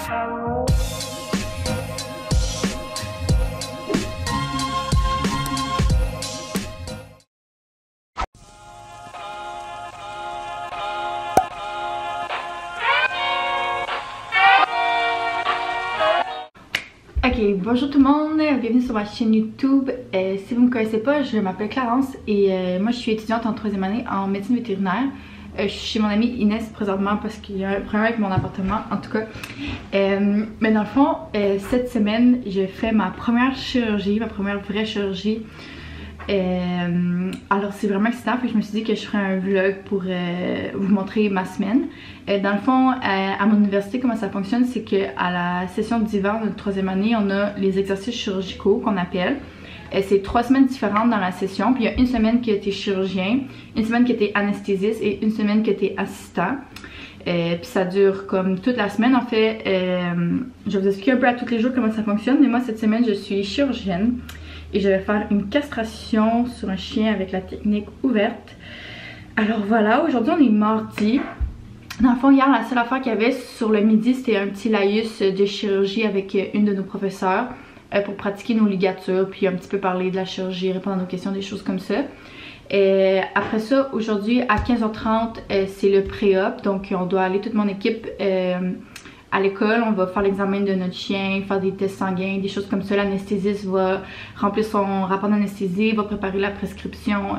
Ok, bonjour tout le monde, bienvenue sur ma chaîne YouTube. Si vous ne me connaissez pas, je m'appelle Clarence et moi je suis étudiante en 3e année en médecine vétérinaire. Je suis chez mon amie Inès présentement parce qu'il y a un problème avec mon appartement en tout cas. Mais dans le fond, cette semaine, j'ai fait ma première chirurgie, ma première vraie chirurgie. Alors c'est vraiment excitant, puis je me suis dit que je ferais un vlog pour vous montrer ma semaine. Dans le fond, à mon université, comment ça fonctionne, c'est qu'à la session d'hiver de notre 3e année, on a les exercices chirurgicaux qu'on appelle. C'est 3 semaines différentes dans la session, puis il y a une semaine que tu es chirurgien, une semaine que tu es anesthésiste et une semaine que tu es assistant. Puis ça dure comme toute la semaine en fait. Je vais vous expliquer un peu à tous les jours comment ça fonctionne, mais moi cette semaine je suis chirurgienne. Et je vais faire une castration sur un chien avec la technique ouverte. Alors voilà, aujourd'hui on est mardi. Dans le fond, hier, la seule affaire qu'il y avait sur le midi, c'était un petit laïus de chirurgie avec une de nos professeurs pour pratiquer nos ligatures, puis un petit peu parler de la chirurgie, répondre à nos questions, des choses comme ça. Et après ça, aujourd'hui à 15h30, c'est le pré-op. Donc on doit aller, toute mon équipe, à l'école, on va faire l'examen de notre chien, faire des tests sanguins, des choses comme ça. L'anesthésiste va remplir son rapport d'anesthésie, va préparer la prescription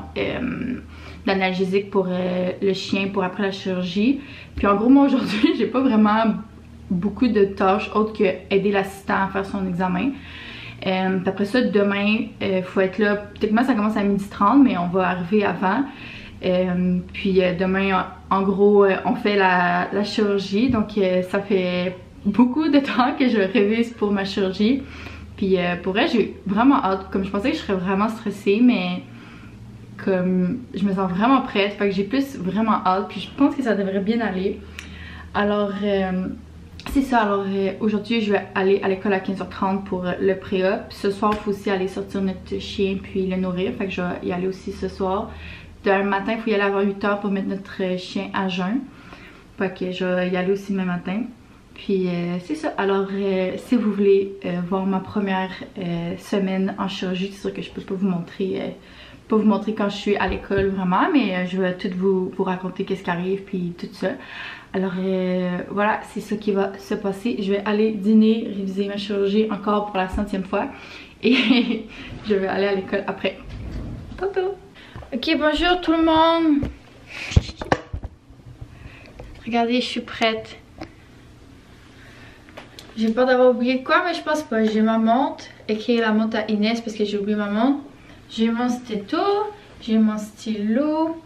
d'analgésique pour le chien pour après la chirurgie. Puis en gros, moi aujourd'hui, j'ai pas vraiment beaucoup de tâches autres que aider l'assistant à faire son examen. Puis après ça, demain, faut être là. Techniquement, ça commence à 12h30, mais on va arriver avant. Puis demain en gros on fait la chirurgie, donc ça fait beaucoup de temps que je révise pour ma chirurgie. Puis pour elle j'ai vraiment hâte, comme je pensais que je serais vraiment stressée, mais comme je me sens vraiment prête, fait que j'ai plus vraiment hâte, puis je pense que ça devrait bien aller. Alors c'est ça, alors aujourd'hui je vais aller à l'école à 15h30 pour le pré-op. Ce soir il faut aussi aller sortir notre chien puis le nourrir, fait que je vais y aller aussi ce soir. Demain matin, il faut y aller avant 8h pour mettre notre chien à jeun. Fait que je vais y aller aussi demain matin. Puis c'est ça. Alors si vous voulez voir ma première semaine en chirurgie, c'est sûr que je peux pas vous montrer quand je suis à l'école vraiment, mais je vais tout vous raconter qu'est-ce qui arrive puis tout ça. Alors voilà, c'est ça qui va se passer. Je vais aller dîner, réviser ma chirurgie encore pour la 100e fois. Et je vais aller à l'école après. Tantôt! Ok, bonjour tout le monde. Regardez, je suis prête. J'ai peur d'avoir oublié de quoi, mais je pense pas. J'ai ma montre, écrire la montre à Inès parce que j'ai oublié ma montre. J'ai mon stéto, j'ai mon stylo.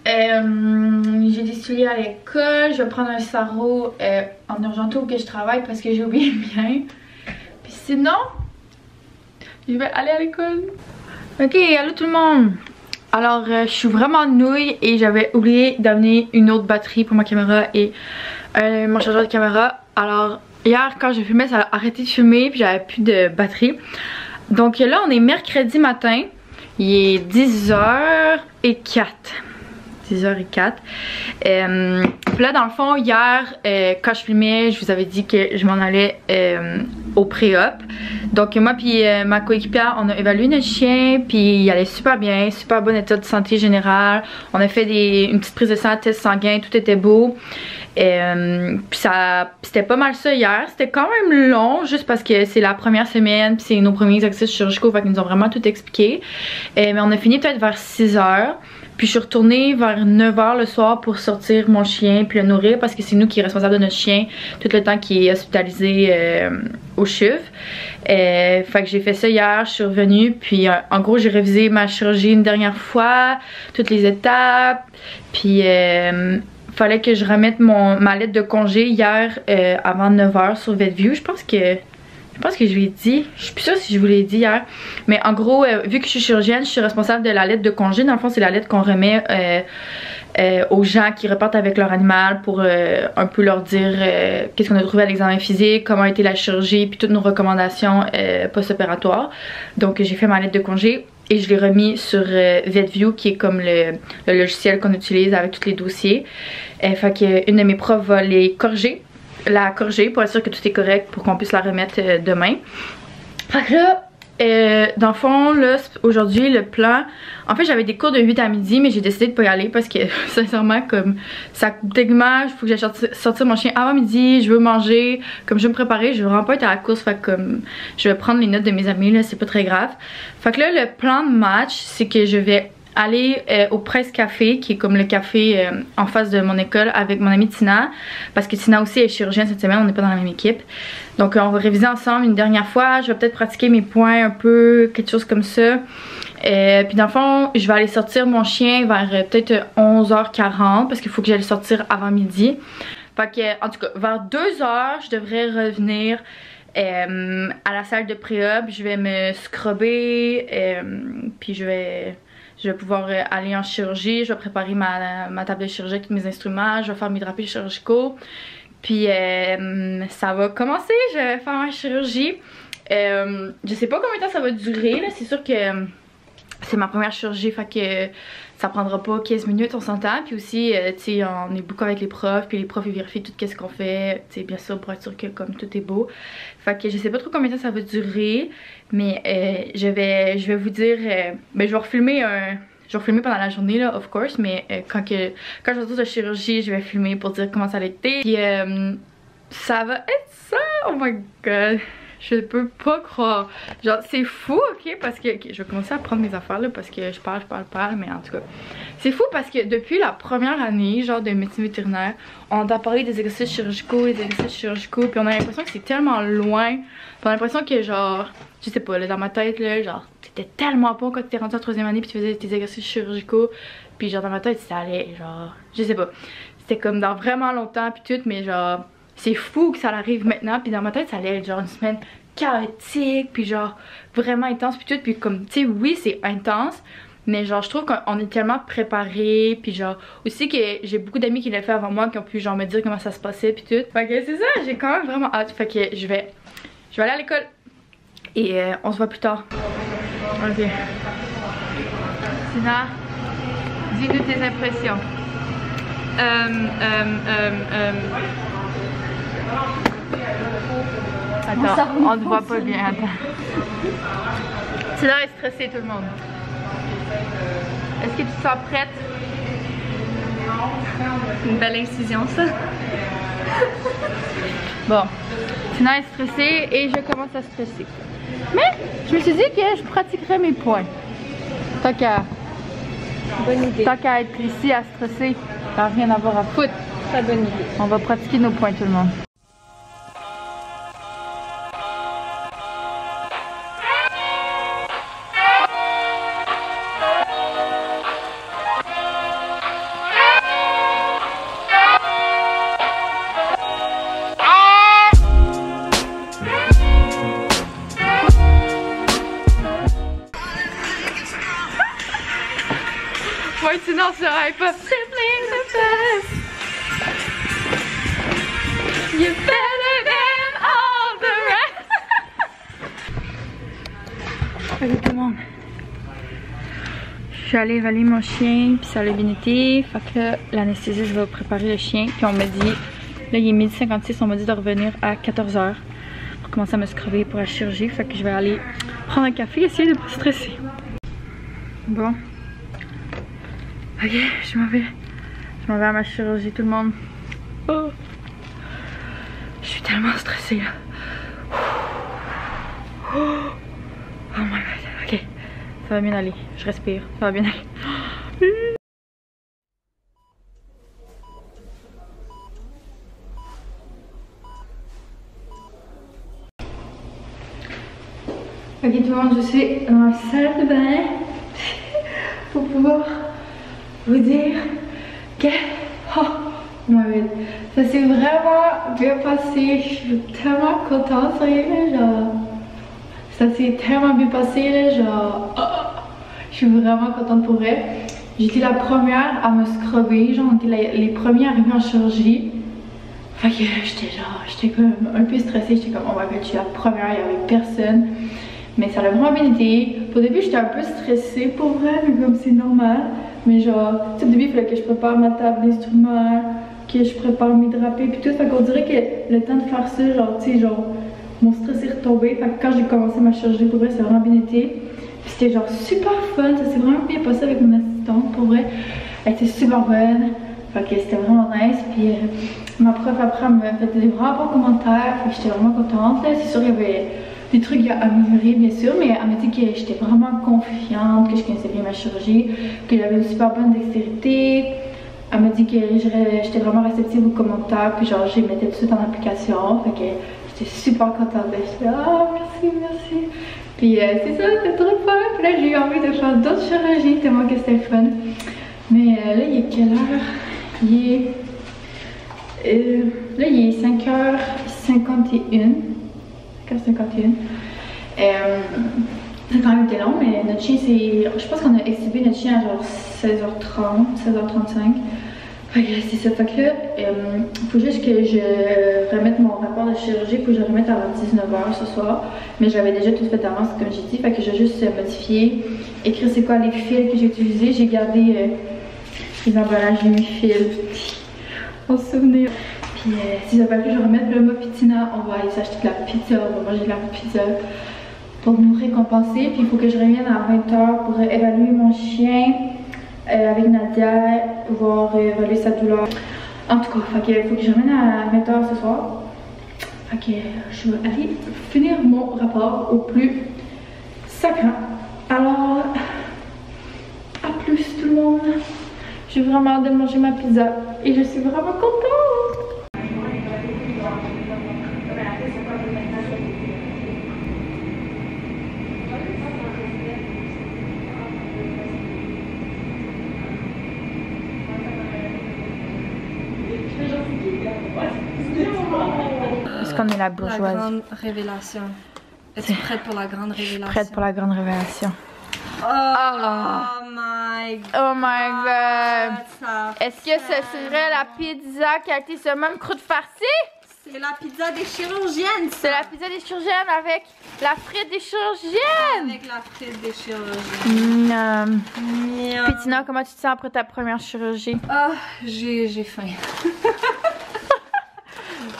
J'ai des souliers à l'école. Je vais prendre un sarrau en urgento où que je travaille parce que j'ai oublié le mien. Puis sinon, je vais aller à l'école. Ok, allô tout le monde. Alors je suis vraiment nouille et j'avais oublié d'amener une autre batterie pour ma caméra et mon chargeur de caméra. Alors hier quand je filmais, ça a arrêté de filmer puis j'avais plus de batterie. Donc là on est mercredi matin, il est 10h04. 10h04. Puis là dans le fond hier quand je filmais, je vous avais dit que je m'en allais au pré-op. Donc moi puis ma coéquipière, on a évalué notre chien puis il allait super bien, super bon état de santé générale. On a fait une petite prise de sang, test sanguin, tout était beau. Puis c'était pas mal ça hier. C'était quand même long juste parce que c'est la première semaine puis c'est nos premiers exercices chirurgicaux, fait qu'ils nous ont vraiment tout expliqué. Mais on a fini peut-être vers 6h. Puis je suis retournée vers 9h le soir pour sortir mon chien puis le nourrir parce que c'est nous qui est responsable de notre chien tout le temps qu'il est hospitalisé au CHUV. Fait que j'ai fait ça hier, je suis revenue puis en gros j'ai révisé ma chirurgie une dernière fois, toutes les étapes. Puis fallait que je remette ma lettre de congé hier avant 9h sur VetView. Je pense que je lui ai dit, je suis plus sûre si je vous l'ai dit hier, mais en gros vu que je suis chirurgienne, je suis responsable de la lettre de congé. Dans le fond c'est la lettre qu'on remet aux gens qui repartent avec leur animal pour un peu leur dire qu'est-ce qu'on a trouvé à l'examen physique, comment a été la chirurgie, puis toutes nos recommandations post-opératoires. Donc j'ai fait ma lettre de congé et je l'ai remis sur VetView qui est comme le logiciel qu'on utilise avec tous les dossiers. Fait que une de mes profs va les corriger. la corriger pour être sûr que tout est correct pour qu'on puisse la remettre demain. Fait que là, dans le fond, là, aujourd'hui, le plan... En fait, j'avais des cours de 8 à midi, mais j'ai décidé de pas y aller parce que, sincèrement, comme ça techniquement, il faut que j'aille sortir mon chien avant midi, je veux manger, comme je veux me préparer, je veux vraiment pas être à la course, fait que comme je vais prendre les notes de mes amis, là, c'est pas très grave. Fait que là, le plan de match, c'est que je vais aller au Presse Café, qui est comme le café en face de mon école, avec mon amie Tina, parce que Tina aussi est chirurgienne cette semaine, on n'est pas dans la même équipe. Donc on va réviser ensemble une dernière fois, je vais peut-être pratiquer mes points un peu, quelque chose comme ça. Puis dans le fond, je vais aller sortir mon chien vers peut-être 11h40, parce qu'il faut que j'aille sortir avant midi. Fait que, en tout cas, vers 2h, je devrais revenir à la salle de pré-op, je vais me scrubber, puis je vais pouvoir aller en chirurgie, je vais préparer ma table de chirurgie avec tous mes instruments, je vais faire mes drapés chirurgicaux. Puis ça va commencer, je vais faire ma chirurgie. Je sais pas combien de temps ça va durer, c'est sûr que c'est ma première chirurgie, fait que ça prendra pas 15 minutes, on s'entend. Puis aussi, tu sais, on est beaucoup avec les profs, puis les profs ils vérifient tout ce qu'on fait, tu sais, bien sûr, pour être sûr que comme tout est beau. Fait que je sais pas trop combien de temps ça va durer, mais je vais vous dire, ben je vais refilmer pendant la journée là, of course, mais quand je retourne de chirurgie, je vais filmer pour dire comment ça a été. Puis ça va être ça, oh my god. Je peux pas croire. Genre, c'est fou, ok? Parce que... Okay, je vais commencer à prendre mes affaires, là, parce que je parle, mais en tout cas... C'est fou parce que depuis la première année, genre, de médecine vétérinaire, on a parlé des exercices chirurgicaux, puis on a l'impression que c'est tellement loin. Puis on a l'impression que, genre... Je sais pas, là, dans ma tête, là, genre... T'étais tellement bon quand t'étais rendu en 3e année, puis tu faisais tes exercices chirurgicaux. Puis genre, dans ma tête, ça allait, genre... Je sais pas. C'était comme dans vraiment longtemps, puis tout, mais genre... C'est fou que ça arrive maintenant, puis dans ma tête ça allait être genre une semaine chaotique, puis genre vraiment intense, puis tout, puis comme tu sais, oui c'est intense, mais genre je trouve qu'on est tellement préparé, puis genre aussi que j'ai beaucoup d'amis qui l'ont fait avant moi, qui ont pu genre me dire comment ça se passait, puis tout. Fait que c'est ça, j'ai quand même vraiment hâte, fait que je vais aller à l'école et on se voit plus tard. Ok. Sina, dis-nous tes impressions. Attends, on ne voit pas bien, attends. Tina est stressée, tout le monde. Est-ce que tu te sens prête? C'est une belle incision, ça. Bon, Tina est stressée et je commence à stresser. Mais je me suis dit que je pratiquerais mes points. Tant qu'à être ici à stresser, ça n'a rien à voir à foutre. Très bonne idée. On va pratiquer nos points, tout le monde. Ouais, sinon on serait pas simply the best. You're better than all the rest. Salut tout le monde. Je suis allée évaluer mon chien, puis ça a bien été. Fait que l'anesthésiste va préparer le chien. Puis on m'a dit, là il est 12h56, on m'a dit de revenir à 14h pour commencer à me scrubber pour la chirurgie. Fait que je vais aller prendre un café et essayer de ne pas stresser. Bon. Ok, je m'en vais à ma chirurgie, tout le monde. Oh, je suis tellement stressée là. Oh my god, ok, ça va bien aller, je respire, ça va bien aller. Ok tout le monde, je suis dans la salle de bain pour pouvoir vous dire que oh my god, ça s'est vraiment bien passé. Je suis tellement contente, sérieux, genre ça s'est tellement bien passé là, genre oh, je suis vraiment contente pour elle. J'étais la première à me scrubber, genre on était les premiers arrivés en chirurgie. Fait que j'étais comme un peu stressée, j'étais comme oh my god, je suis la première, il y avait personne. Mais ça a vraiment bien été. Au début j'étais un peu stressée pour vrai, mais comme c'est normal. Mais genre, au début il fallait que je prépare ma table d'instruments, que je prépare mes drapés puis tout. Fait qu'on dirait que le temps de faire ça, genre, tu sais, genre, mon stress est retombé. Fait que quand j'ai commencé ma chirurgie, pour vrai, c'est vraiment bien été. Puis c'était genre super fun, ça s'est vraiment bien passé avec mon assistante, pour vrai. Elle était super bonne. Fait que c'était vraiment nice. Puis ma prof après me fait des vraiment bons commentaires. Fait que j'étais vraiment contente. C'est sûr, il y avait des trucs à améliorer, bien sûr, mais elle m'a dit que j'étais vraiment confiante, que je connaissais bien ma chirurgie, que j'avais une super bonne dextérité. Elle m'a dit que j'étais vraiment réceptive aux commentaires, puis genre, je les mettais tout de suite en application. Fait que j'étais super contente. J'étais là, oh, merci, merci. Puis c'est ça, c'était trop fun. Puis là, j'ai eu envie de faire d'autres chirurgies tellement que c'était fun. Mais là, il est quelle heure? Là, il est 5h51. 5h51. Ça a quand même été long, mais notre chien, je pense qu'on a exhibé notre chien à genre 16h30, 16h35. Fait que c'est ça. Fait que là, faut juste que je remette mon rapport de chirurgie, faut que je le remette à 19h ce soir. Mais j'avais déjà tout fait d'avance, comme j'ai dit. Fait que je vais juste modifier, écrire c'est quoi les fils que j'ai utilisés. J'ai gardé les emballages, j'ai mis fils. On se souvient. Puis si ça va plus, je vais remettre le mot Tina. On va aller s'acheter de la pizza, on va manger de la pizza pour nous récompenser. Puis il faut que je revienne à 20h pour évaluer mon chien avec Nadia, voir évaluer sa douleur. En tout cas, il faut que je revienne à 20h ce soir. Fait que je vais aller finir mon rapport au plus sacrant. Alors, à plus tout le monde. J'ai vraiment hâte de manger ma pizza et je suis vraiment contente. Est-ce qu'on est la bourgeoise? La grande révélation. Es-tu prête pour la grande révélation? Prête pour la grande révélation. Oh my god. Oh my god. Est-ce que ce serait la pizza qui a été ce même croûte farcie? C'est la pizza des chirurgiennes. C'est la pizza des chirurgiennes avec la frite des chirurgiennes. Avec la frite des chirurgiennes. Puis Tina, comment tu te sens après ta première chirurgie? Oh, j'ai faim.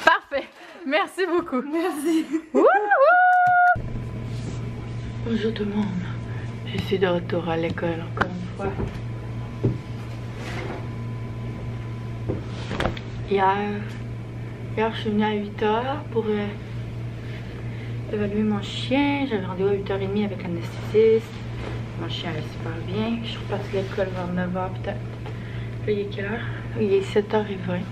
Parfait. Merci beaucoup. Merci. Bonjour tout le monde. Je suis de retour à l'école encore une fois. Hier, je suis venue à 8h pour évaluer mon chien. J'avais rendez-vous à 8h30 avec l'anesthésiste. Mon chien allait super bien. Je suis repartie de l'école vers 9h peut-être. Là, il est quelle heure? Il est 7h20.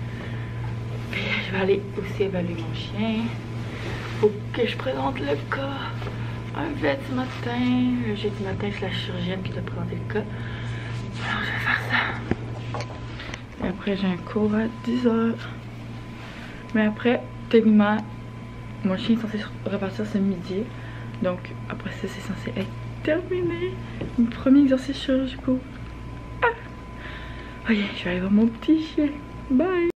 Puis je vais aller aussi évaluer mon chien. Faut que je présente le cas. Un vet ce matin. Le jeudi matin, c'est la chirurgienne qui doit présenter le cas. Alors, je vais faire ça. Et après, j'ai un cours à 10h. Mais après, techniquement, mon chien est censé repartir ce midi. Donc, après ça, c'est censé être terminé. Mon premier exercice chirurgical. Ah! Ok, je vais aller voir mon petit chien. Bye!